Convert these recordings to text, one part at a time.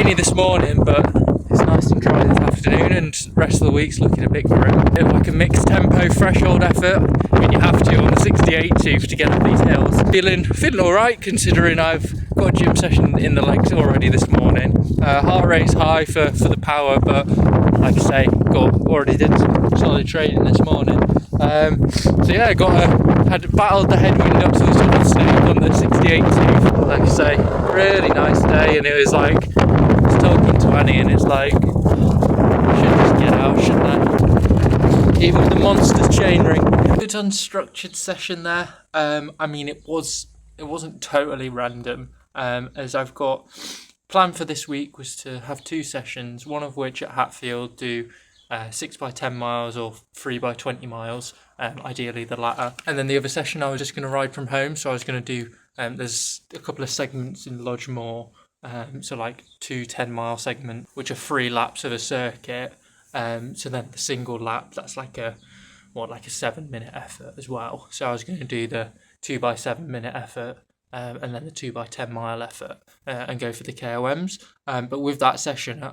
rainy this morning, but it's nice and dry this afternoon, and the rest of the week's looking a bit grim. Bit like a mixed tempo threshold effort. I mean, you have to on the 68 tooth to get up these hills. Feeling alright, considering I've got a gym session in the legs already this morning. Heart rate's high for the power, but like I say, already did solid training this morning. So yeah, had battled the headwind up to the top of the snake on the 68 tooth. Like I say, really nice day, and it was like, I was talking to Annie, and it's like, I should just get out, shouldn't I? Even with the monster's chainring. Good unstructured session there. I mean, it wasn't totally random, as I've got plan for this week was to have 2 sessions, one of which at Hatfield do 6x10 miles or 3x20 miles, ideally the latter. And then the other session I was just going to ride from home, so I was going to do, there's a couple of segments in Lodgemore, so like 2 10-mile segments, which are 3 laps of a circuit, so then the single lap, that's like a 7-minute effort as well. So I was going to do the 2x7-minute effort, and then the 2x10-mile effort, and go for the KOMs. But with that session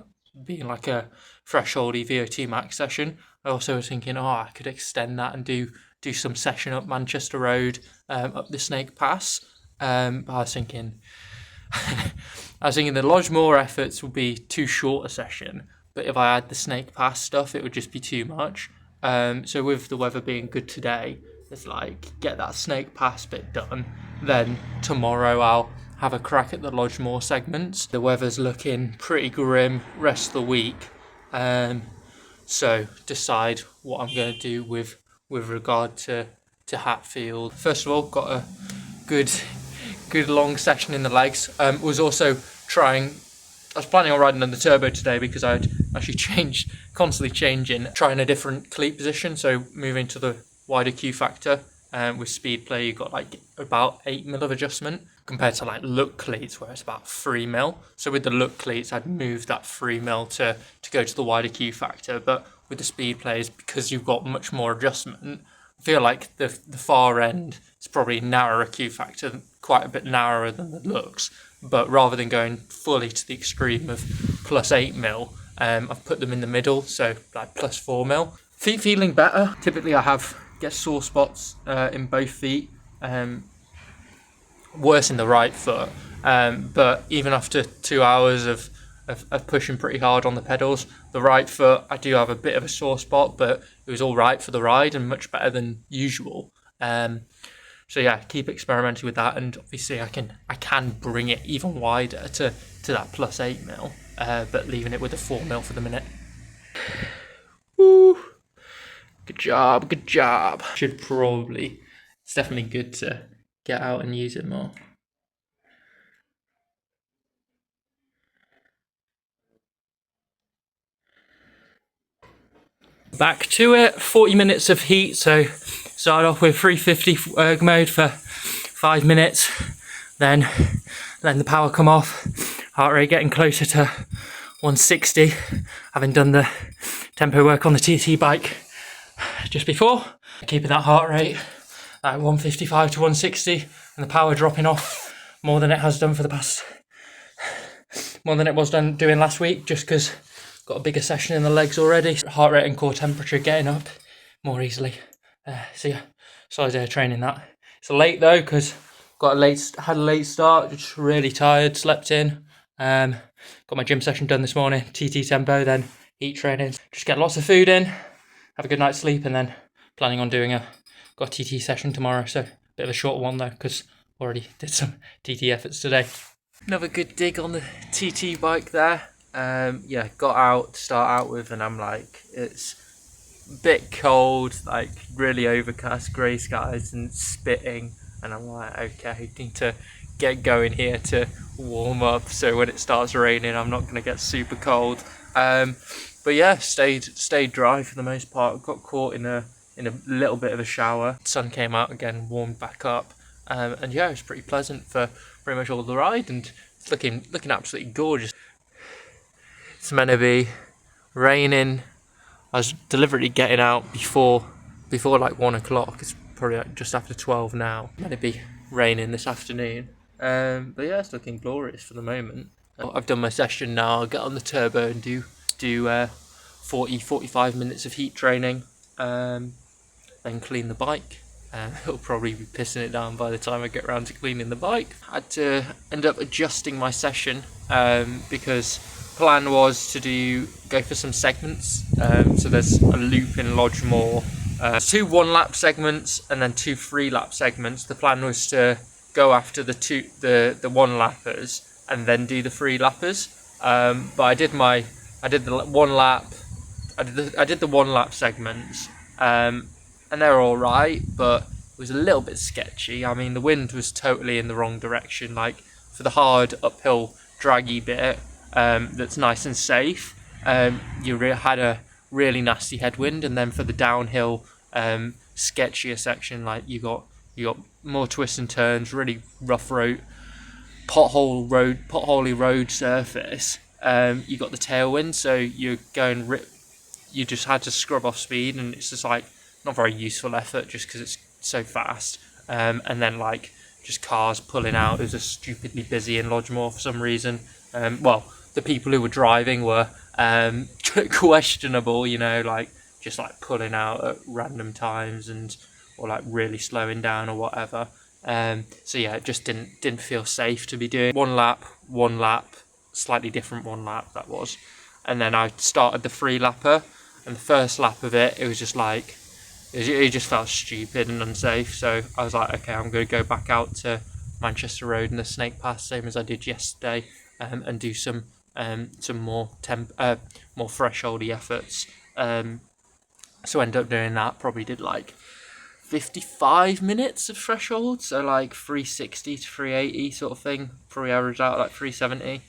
being like a threshold VO2 max session, I also was thinking, I could extend that and do some session up Manchester Road, up the Snake Pass. But I was thinking the Lodgemore efforts would be too short a session, but if I had the Snake Pass stuff, it would just be too much. So with the weather being good today, it's like, get that Snake Pass bit done, then tomorrow I'll have a crack at the Lodgemore segments. The weather's looking pretty grim rest of the week, so decide what I'm going to do with regard to Hatfield. First of all, got a good long session in the legs. Was also I was planning on riding on the turbo today because I'd actually constantly changing, trying a different cleat position, so moving to the wider Q factor. With speed play, you've got like about 8mm of adjustment compared to like look cleats where it's about 3mm. So with the look cleats, I'd move that 3mm to go to the wider Q factor. But with the speed plays, because you've got much more adjustment, I feel like the far end is probably narrower Q factor, quite a bit narrower than the looks. But rather than going fully to the extreme of plus 8mm, I've put them in the middle, so like plus 4mm. Feet feeling better. Typically I get sore spots in both feet, worse in the right foot, but even after 2 hours of pushing pretty hard on the pedals, the right foot I do have a bit of a sore spot, but it was all right for the ride and much better than usual. So yeah, keep experimenting with that, and obviously I can bring it even wider to that plus 8mm, but leaving it with a 4mm for the minute. Woo! Good job. It's definitely good to get out and use it more. Back to it, 40 minutes of heat, so start off with 350 erg mode for 5 minutes, then letting the power come off, heart rate getting closer to 160, having done the tempo work on the TT bike just before, keeping that heart rate at 155 to 160, and the power dropping off more than it was doing last week, just because got a bigger session in the legs already. Heart rate and core temperature getting up more easily. So yeah, solid day of training that. It's late though, because had a late start, just really tired, slept in. Got my gym session done this morning, TT tempo, then heat training. Just get lots of food in, have a good night's sleep, and then planning on got a TT session tomorrow, so a bit of a short one though, because already did some TT efforts today. Another good dig on the TT bike there. Yeah, got out to start out with, and I'm like, it's a bit cold, like really overcast, grey skies and spitting, and I'm like, okay, need to get going here to warm up, so when it starts raining I'm not going to get super cold. But yeah, stayed dry for the most part. Got caught in a little bit of a shower. Sun came out again, warmed back up, and yeah, it was pretty pleasant for pretty much all the ride, and it's looking absolutely gorgeous. It's meant to be raining. I was deliberately getting out before like 1 o'clock. It's probably like just after 12 now. It's meant to be raining this afternoon. But yeah, it's looking glorious for the moment. I've done my session now. I'll get on the turbo and do 40-45 minutes of heat training, then clean the bike. It'll probably be pissing it down by the time I get around to cleaning the bike. I had to end up adjusting my session because plan was to go for some segments. So there's a loop in Lodgemore, 2 1-lap segments and then 2 3-lap segments. The plan was to go after the 1-lappers and then do the 3-lappers. But I did the 1-lap. I did the 1-lap segments. And they're all right, but it was a little bit sketchy. I mean, the wind was totally in the wrong direction. Like for the hard uphill draggy bit, that's nice and safe, you had a really nasty headwind, and then for the downhill, sketchier section, like you got more twists and turns, really rough road, potholey road surface. You got the tailwind, so you're going. You just had to scrub off speed, and it's just like not very useful effort just because it's so fast. And then like just cars pulling out. It was just stupidly busy in Lodgemore for some reason. Well, the people who were driving were questionable, you know, like just like pulling out at random times or like really slowing down or whatever. So yeah, it just didn't feel safe to be doing one lap, slightly different 1-lap that was. And then I started the 3-lapper, and the first lap of it was just like, it just felt stupid and unsafe. So I was like, okay, I'm going to go back out to Manchester Road and the Snake Pass, same as I did yesterday, and do some more thresholdy efforts. So I ended up doing that. Probably did like 55 minutes of threshold, so like 360 to 380 sort of thing. Probably averaged out like 370.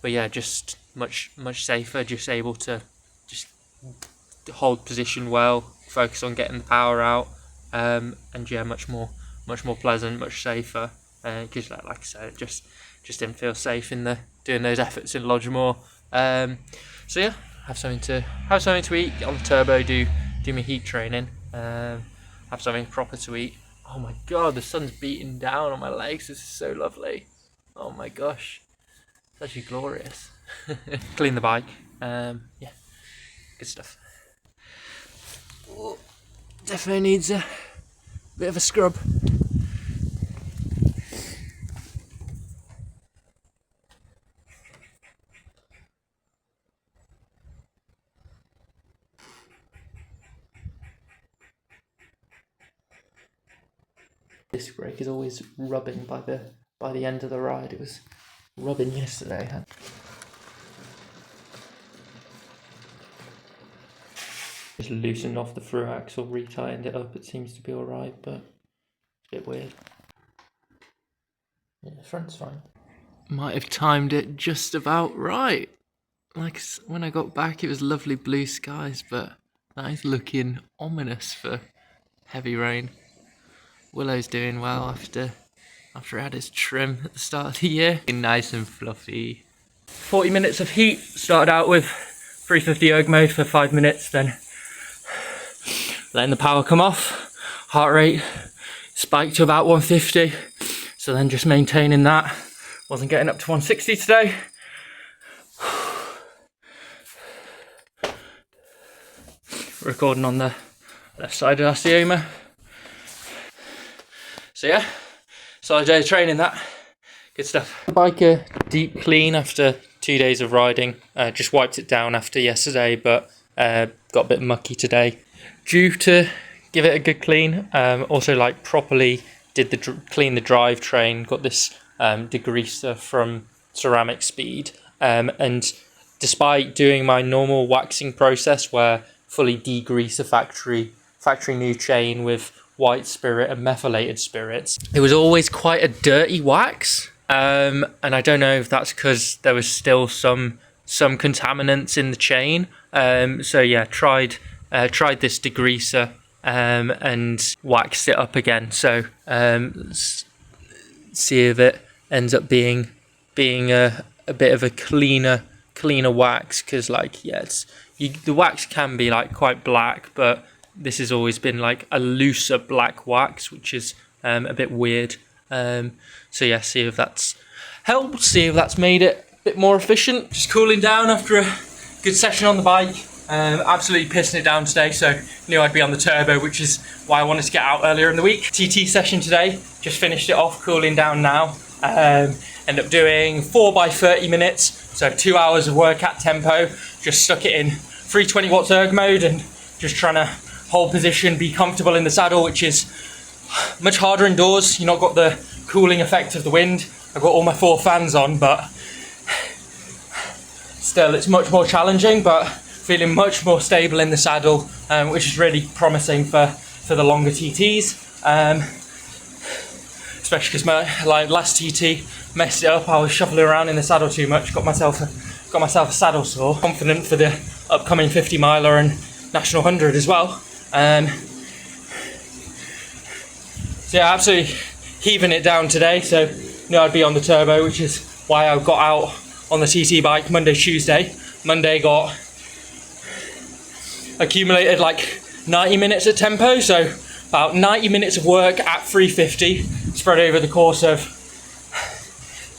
But yeah, just much safer. Just able to just hold position well, focus on getting the power out, and yeah, much more pleasant, much safer. Because like I said, it just didn't feel safe in doing those efforts in Lodgemore. So yeah, have something to eat, get on the turbo, do my heat training, have something proper to eat. Oh my god, the sun's beating down on my legs. This is so lovely. Oh my gosh, it's actually glorious. Clean the bike. Yeah, good stuff. Definitely needs a bit of a scrub. Disc brake is always rubbing by the end of the ride. It was rubbing yesterday. Just loosened off the through axle, retightened it up. It seems to be alright, but it's a bit weird. Yeah, the front's fine. Might have timed it just about right. Like when I got back, it was lovely blue skies, but that is looking ominous for heavy rain. Willow's doing well after it had its trim at the start of the year. Nice and fluffy. 40 minutes of heat. Started out with 350 erg mode for 5 minutes, then letting the power come off. Heart rate spiked to about 150. So then just maintaining that. Wasn't getting up to 160 today. Recording on the left side of Asioma. So yeah, solid day of training that. Good stuff. Bike a deep clean after 2 days of riding. Just wiped it down after yesterday, but got a bit mucky today. Due to give it a good clean. Also like properly did clean the drivetrain. Got this degreaser from Ceramic Speed. And despite doing my normal waxing process where fully degrease a factory new chain with white spirit and methylated spirits, it was always quite a dirty wax, and I don't know if that's because there was still some contaminants in the chain. So yeah, tried this degreaser and waxed it up again. So see if it ends up being a bit of a cleaner wax, because like yeah, the wax can be like quite black, but this has always been like a looser black wax, which is a bit weird. So yeah, see if that's helped. See if that's made it a bit more efficient. Just cooling down after a good session on the bike. Absolutely pissing it down today, so knew I'd be on the turbo, which is why I wanted to get out earlier in the week. TT session today, just finished it off, cooling down now. End up doing 4 by 30 minutes, so 2 hours of work at tempo. Just stuck it in 320 watts erg mode and just trying to hold position, be comfortable in the saddle, which is much harder indoors. You've not got the cooling effect of the wind. I've got all my 4 fans on, but still it's much more challenging, but feeling much more stable in the saddle, which is really promising for the longer TTs. Especially because my last TT messed it up. I was shuffling around in the saddle too much, got myself a saddle sore. Confident for the upcoming 50 miler and National 100 as well. So yeah, absolutely heaving it down today. So knew I'd be on the turbo, which is why I got out on the TT bike Monday, Tuesday. Monday got accumulated like 90 minutes at tempo, so about 90 minutes of work at 350, spread over the course of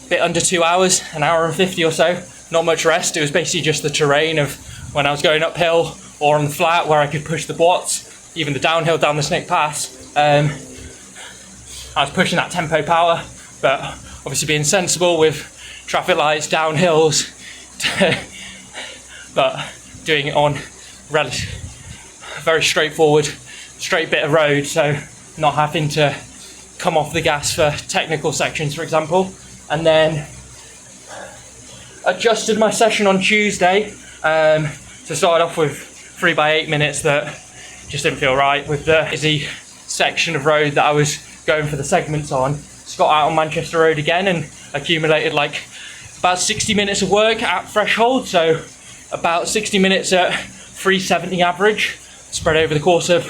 a bit under 2 hours, an hour and 50 or so. Not much rest. It was basically just the terrain of when I was going uphill or on the flat where I could push the watts, even the downhill down the Snake Pass. I was pushing that tempo power, but obviously being sensible with traffic lights, downhills, but doing it on very straightforward, straight bit of road, so not having to come off the gas for technical sections, for example. And then adjusted my session on Tuesday, so started off with 3 by 8 minutes that just didn't feel right with the busy section of road that I was going for the segments on. Just got out on Manchester Road again and accumulated like about 60 minutes of work at threshold, so about 60 minutes at 370 average, spread over the course of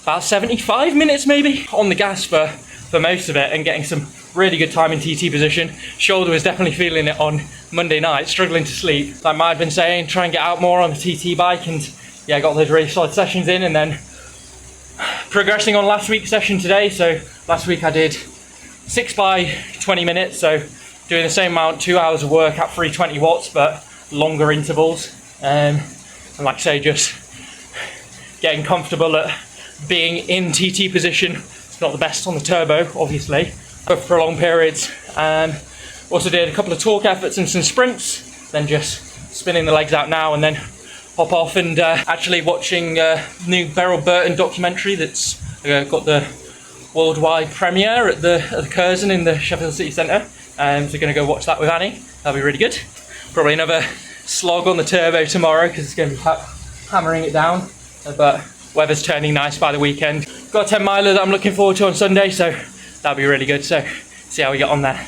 about 75 minutes maybe on the gas for most of it, and getting some really good time in TT position. Shoulder was definitely feeling it on Monday night, struggling to sleep. Like I'd been saying, try and get out more on the TT bike, and yeah, got those really solid sessions in, and then progressing on last week's session today. So last week I did 6 by 20 minutes, so doing the same amount, 2 hours of work at 320 watts, but longer intervals. And like I say, just getting comfortable at being in TT position. It's not the best on the turbo, obviously, but for prolonged periods. Also did a couple of torque efforts and some sprints, then just spinning the legs out now, and then hop off and actually watching new Beryl Burton documentary that's got the worldwide premiere at the Curzon in the Sheffield City Centre. So going to go watch that with Annie. That'll be really good. Probably another slog on the turbo tomorrow because it's going to be hammering it down, but weather's turning nice by the weekend. Got a 10 miler that I'm looking forward to on Sunday, so that'll be really good. So see how we get on there.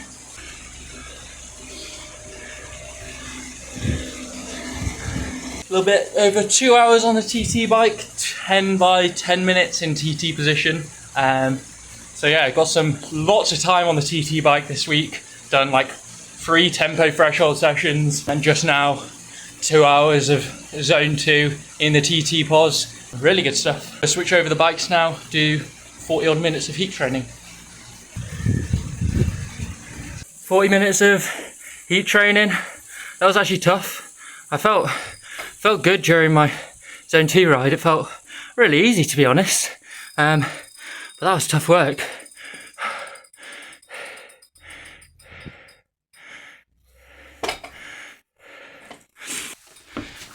A little bit over 2 hours on the TT bike, 10 by 10 minutes in TT position. So yeah, got lots of time on the TT bike this week. Done like 3 tempo threshold sessions, and just now 2 hours of zone 2 in the TT pos. Really good stuff. I'll switch over the bikes now, do 40 odd minutes of heat training. 40 minutes of heat training. That was actually tough. I felt good during my zone 2 ride. It felt really easy, to be honest. But that was tough work.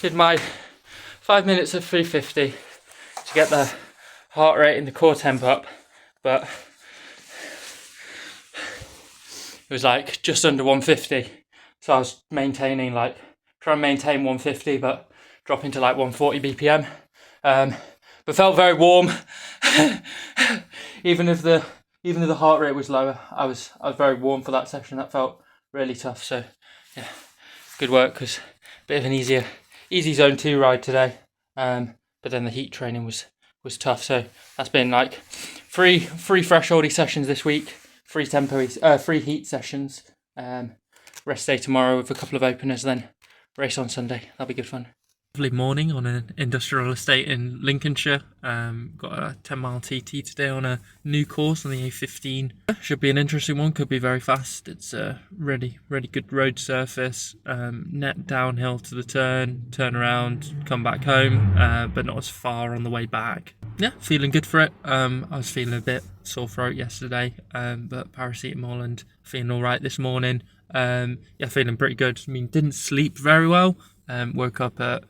Did my 5 minutes of 350 to get the heart rate and the core temp up, but it was like just under 150. So I was maintaining, like, trying to maintain 150, but dropping to like 140 BPM. But felt very warm. Even if the heart rate was lower, I was very warm for that session. That felt really tough. So yeah, good work, because a bit of an easy zone 2 ride today. But then the heat training was tough. So that's been like three thresholdy sessions this week, 3 heat sessions. Rest day tomorrow with a couple of openers, then race on Sunday. That'll be good fun. Lovely morning on an industrial estate in Lincolnshire. Got a 10-mile TT today on a new course on the A15. Should be an interesting one, could be very fast. It's a really good road surface. Net downhill to the turn around, come back home, but not as far on the way back. Yeah, feeling good for it. I was feeling a bit sore throat yesterday, but paracetamol and feeling all right this morning. Yeah, feeling pretty good. I mean, didn't sleep very well. Woke up at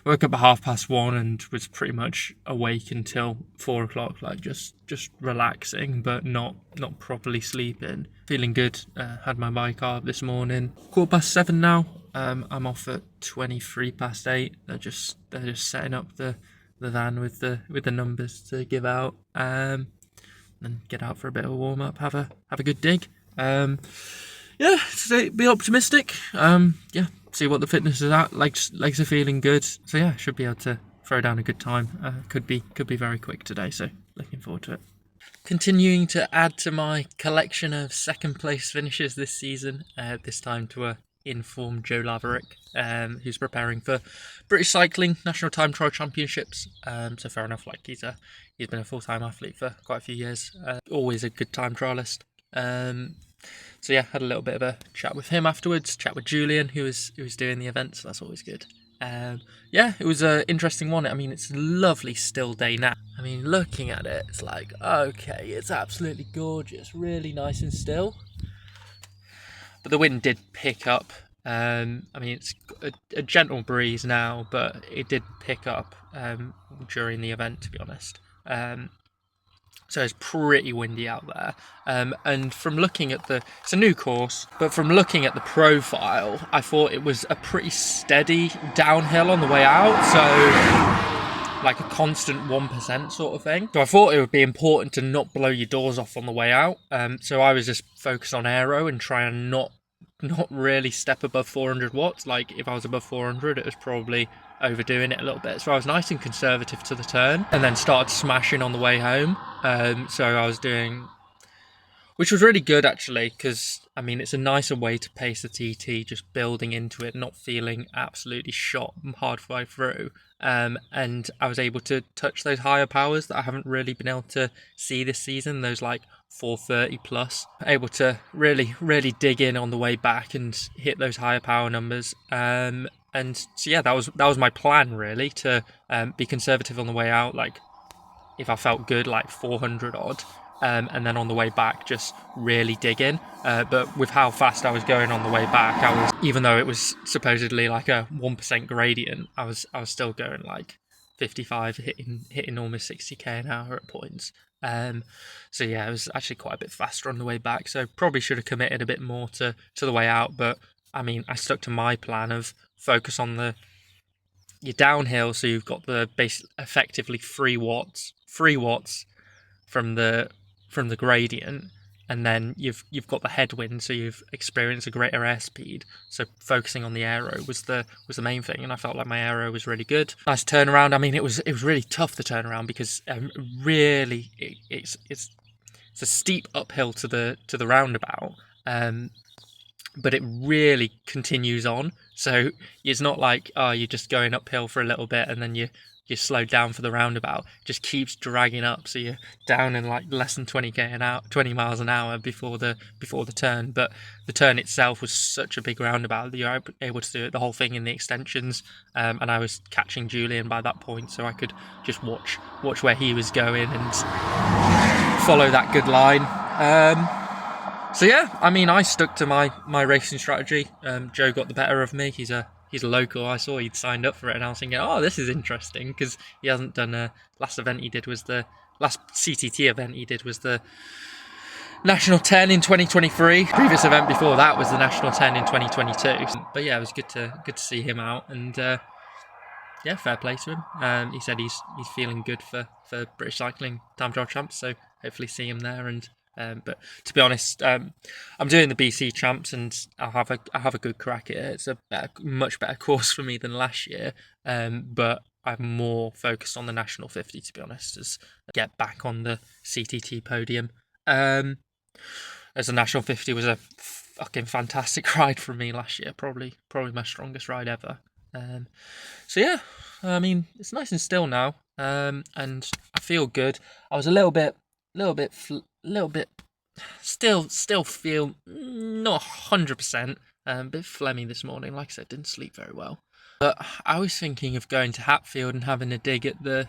1:30 and was pretty much awake until 4 o'clock, like just relaxing, but not properly sleeping. Feeling good. Had my bike carb this morning. 7:15 now. I'm off at 8:23. They're just setting up the van with the numbers to give out. Then get out for a bit of a warm up. Have a good dig. Yeah, so be optimistic. Yeah, see what the fitness is at. Legs are feeling good. So yeah, should be able to throw down a good time. Could be very quick today. So looking forward to it. Continuing to add to my collection of second place finishes this season. This time to a informed Joe Laverick, who's preparing for British Cycling National Time Trial Championships. So fair enough. Like he's been a full-time athlete for quite a few years. Always a good time trialist. So yeah, had a little bit of a chat with him afterwards. Chat with Julian, who was doing the event. So that's always good. Yeah, it was an interesting one. I mean, it's a lovely still day now. I mean, looking at it, it's like, okay, it's absolutely gorgeous, really nice and still. But the wind did pick up. I mean, it's a gentle breeze now, but it did pick up during the event, to be honest. So it's pretty windy out there. And from looking at it's a new course, but from looking at the profile, I thought it was a pretty steady downhill on the way out. So like a constant 1% sort of thing. So I thought it would be important to not blow your doors off on the way out. So I was just focused on aero and try and not really step above 400 watts. Like if I was above 400, it was probably overdoing it a little bit. So I was nice and conservative to the turn and then started smashing on the way home. So I was doing, which was really good actually, because I mean it's a nicer way to pace the TT, just building into it, not feeling absolutely shot halfway through. And I was able to touch those higher powers that I haven't really been able to see this season, those like 430 plus. Able to really dig in on the way back and hit those higher power numbers. And so yeah, that was my plan really, to be conservative on the way out, like if I felt good, like 400 odd. And then on the way back, just really dig in. But with how fast I was going on the way back, even though it was supposedly like a 1% gradient, I was still going like 55, hitting almost 60k an hour at points. So yeah, it was actually quite a bit faster on the way back. So probably should have committed a bit more to the way out. But I mean, I stuck to my plan of focus on your downhill, so you've got the effectively 3 watts from the gradient, and then you've got the headwind, so you've experienced a greater airspeed. So focusing on the aero was the main thing, and I felt like my aero was really good. Nice turnaround. I mean, it was really tough, the turnaround, because really it's a steep uphill to the roundabout. But it really continues on. So it's not like, oh, you're just going uphill for a little bit and then you slowed down for the roundabout. It just keeps dragging up. So you're down in like less than 20 miles an hour before the turn. But the turn itself was such a big roundabout that you're able to do it, the whole thing in the extensions. And I was catching Julian by that point, so I could just watch where he was going and follow that good line. So yeah, I mean, I stuck to my racing strategy. Joe got the better of me. He's a local. I saw he'd signed up for it, and I was thinking, oh, this is interesting, because he hasn't done last CTT event he did was the National 10 in 2023. Previous event before that was the National 10 in 2022. But yeah, it was good to see him out, and yeah, fair play to him. He said he's feeling good for British Cycling Time Trial Champs, so hopefully see him there. And but to be honest, I'm doing the BC Champs, and I'll have a good crack at it. It's a much better course for me than last year, but I'm more focused on the National 50, to be honest, as I get back on the CTT podium. As the National 50 was a fucking fantastic ride for me last year, probably my strongest ride ever. So yeah, I mean, it's nice and still now, and I feel good. I was a little bit, still feel not 100%, a bit phlegmy this morning. Like I said, didn't sleep very well. But I was thinking of going to Hatfield and having a dig at the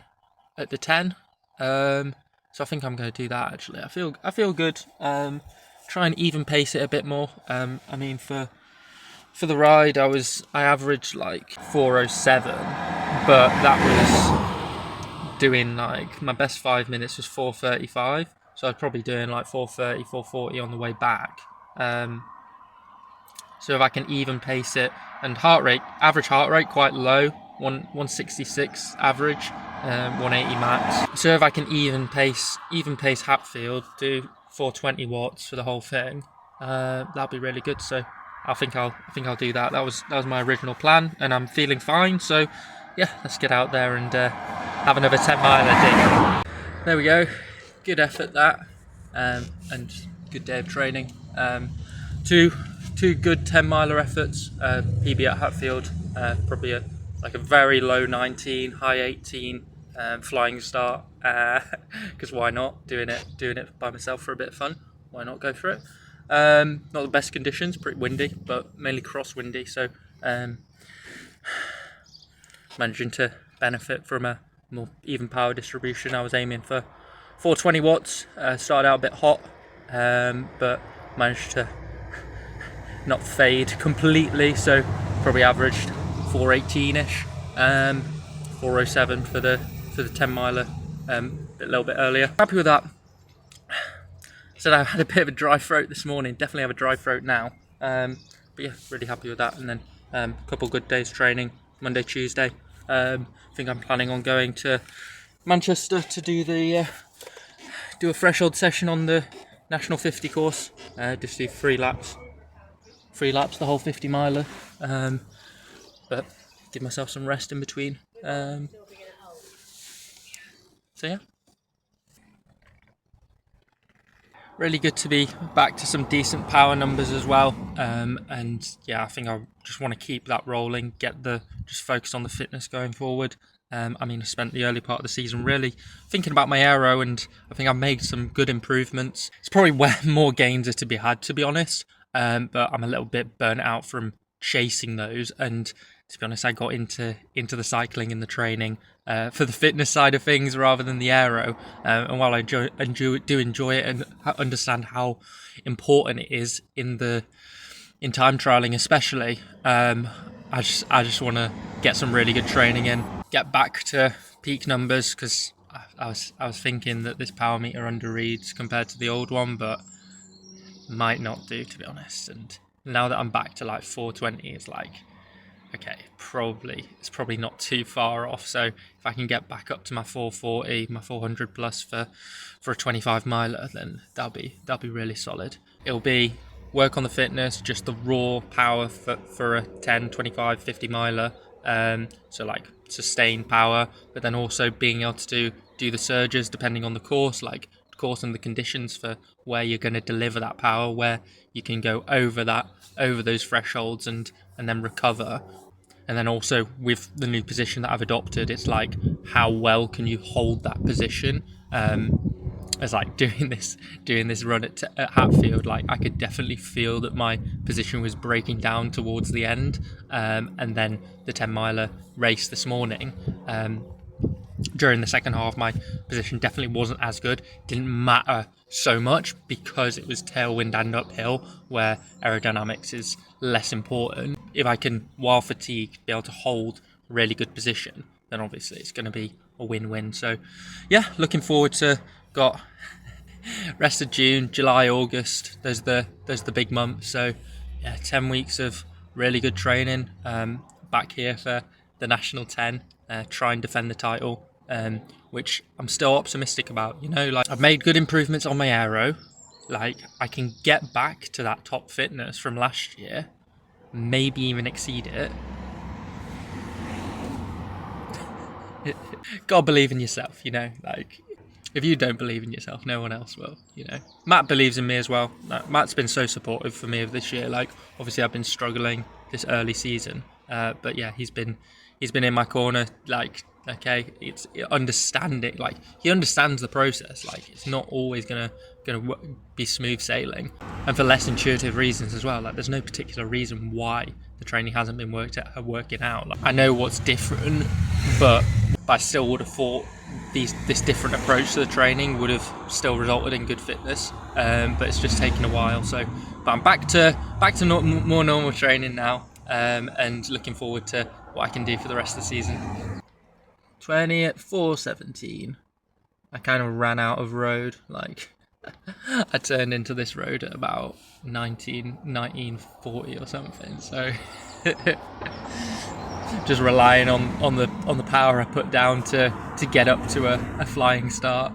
10. So I think I'm going to do that actually. I feel good. Try and even pace it a bit more. I mean for the ride I averaged like 4:07, but that was doing like my best 5 minutes was 4:35. So I'd probably doing like 4:30, 4:40 on the way back. So if I can even pace it, and average heart rate quite low, 166 average, 180 max. So if I can even pace Hatfield, do 420 watts for the whole thing, that'll be really good. So I think I'll do that. That was my original plan, and I'm feeling fine. So yeah, let's get out there and have another 10 miler dig. There we go. Good effort that, and good day of training. Two good 10 miler efforts. PB at Hatfield, probably a very low 19, high 18 flying start. Because why not? Doing it by myself for a bit of fun. Why not go for it? Not the best conditions, pretty windy, but mainly crosswindy. So managing to benefit from a more even power distribution. I was aiming for 420 watts. Started out a bit hot, but managed to not fade completely, so probably averaged 418ish, 407 for the 10 miler, a little bit earlier. Happy with that. So I had a bit of a dry throat this morning, definitely have a dry throat now, but yeah, really happy with that. And then a couple good days training, Monday, Tuesday. I think I'm planning on going to Manchester to do a threshold session on the National 50 course, just do 3 laps the whole 50 miler, but give myself some rest in between. So yeah, really good to be back to some decent power numbers as well, and yeah, I think I just want to keep that rolling, just focus on the fitness going forward. I mean, I spent the early part of the season really thinking about my aero, and I think I've made some good improvements. It's probably where more gains are to be had, to be honest, but I'm a little bit burnt out from chasing those, and to be honest, I got into the cycling and the training for the fitness side of things rather than the aero. And while I do enjoy it and understand how important it is in time trialing, especially, I just want to get some really good training in, get back to peak numbers, because I was thinking that this power meter underreads compared to the old one, but might not do, to be honest. And now that I'm back to like 420, it's like, okay, it's probably not too far off. So if I can get back up to my 440, my 400 plus for a 25 miler, then that'll be really solid. It'll be work on the fitness, just the raw power for a 10, 25, 50 miler. So like sustained power, but then also being able to do the surges depending on the course, like course and the conditions for where you're going to deliver that power, where you can go over those thresholds and then recover. And then also with the new position that I've adopted, it's like, how well can you hold that position? As like doing this run at Hatfield, like I could definitely feel that my position was breaking down towards the end, and then the 10 miler race this morning, during the second half, my position definitely wasn't as good. Didn't matter so much because it was tailwind and uphill, where aerodynamics is less important. If I can, while fatigued, be able to hold a really good position, then obviously it's going to be a win-win. So yeah, looking forward to got rest of June, July, August. There's the big months. So yeah, 10 weeks of really good training. Back here for the National 10, try and defend the title, which I'm still optimistic about. You know, like I've made good improvements on my aero. Like I can get back to that top fitness from last year, maybe even exceed it. Gotta believe in yourself, you know, like if you don't believe in yourself, no one else will, you know. Matt believes in me as well. Matt's been so supportive for me of this year. Like obviously I've been struggling this early season, But yeah, he's been in my corner. Like, okay, it's understanding. Like, he understands the process. Like, it's not always gonna be smooth sailing, and for less intuitive reasons as well. Like, there's no particular reason why the training hasn't been working out. Like, I know what's different, but I still would have thought this different approach to the training would have still resulted in good fitness. But it's just taken a while. So, but I'm back to more normal training now, and looking forward to what I can do for the rest of the season. 20 at 4:17. I kind of ran out of road. Like, I turned into this road at about 19:40 or something. So just relying on the power I put down to get up to a flying start.